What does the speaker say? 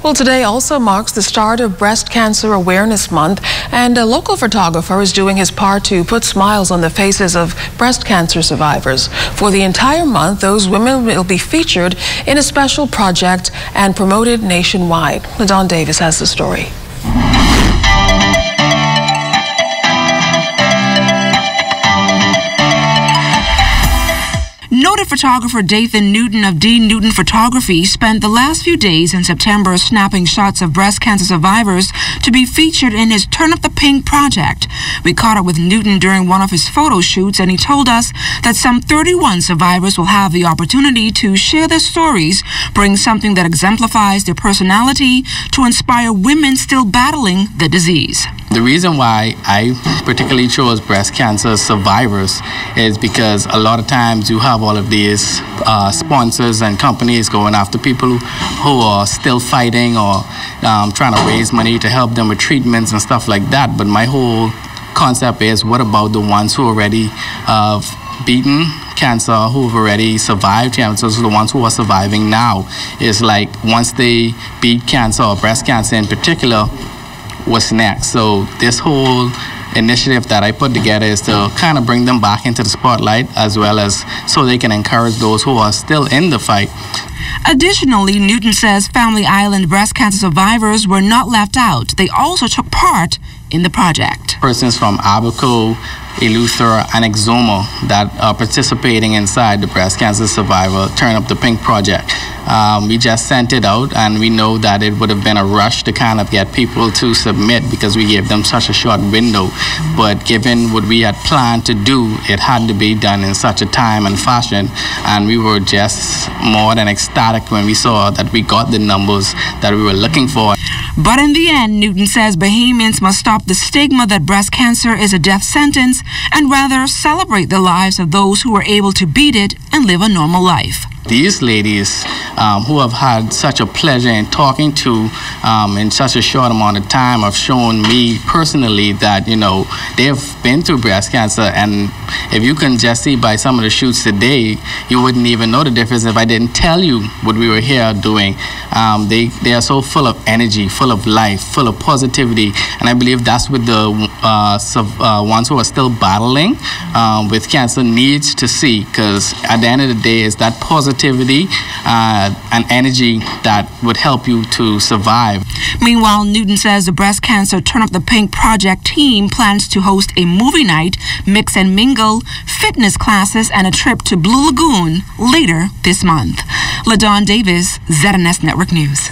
Well, today also marks the start of Breast Cancer Awareness Month, and a local photographer is doing his part to put smiles on the faces of breast cancer survivors. For the entire month, those women will be featured in a special project and promoted nationwide. LaDawn Davis has the story. Noted photographer Dathan Newton of D. Newton Photography spent the last few days in September snapping shots of breast cancer survivors to be featured in his Turn Up the Pink project. We caught up with Newton during one of his photo shoots, and he told us that some 31 survivors will have the opportunity to share their stories, bring something that exemplifies their personality to inspire women still battling the disease. The reason why I particularly chose breast cancer survivors is because a lot of times you have all of these sponsors and companies going after people who are still fighting or trying to raise money to help them with treatments and stuff like that. But my whole concept is, what about the ones who already beaten cancer, who've already survived cancer, so the ones who are surviving now? Is like, once they beat cancer, or breast cancer in particular, what's next? So this whole initiative that I put together is to kind of bring them back into the spotlight, as well as so they can encourage those who are still in the fight. Additionally, Newton says Family Island breast cancer survivors were not left out. They also took part in the project. Persons from Abaco, Eleuthera, and Exuma that are participating inside the Breast Cancer Survivor Turn Up the Pink project. We just sent it out, and we know that it would have been a rush to kind of get people to submit because we gave them such a short window. But given what we had planned to do, it had to be done in such a time and fashion, and we were just more than ecstatic when we saw that we got the numbers that we were looking for. But in the end, Newton says Bahamians must stop the stigma that breast cancer is a death sentence and rather celebrate the lives of those who are able to beat it and live a normal life. These ladies who have had such a pleasure in talking to in such a short amount of time have shown me personally that, you know, they've been through breast cancer, and if you can just see by some of the shoots today, you wouldn't even know the difference if I didn't tell you what we were here doing. They are so full of energy, full of life, full of positivity, and I believe that's what the ones who are still battling with cancer needs to see, because at the end of the day, it's that positivity and energy that would help you to survive. Meanwhile, Newton says the Breast Cancer Turn Up the Pink project team plans to host a movie night, mix and mingle, fitness classes, and a trip to Blue Lagoon later this month. LaDawn Davis, ZNS Network News.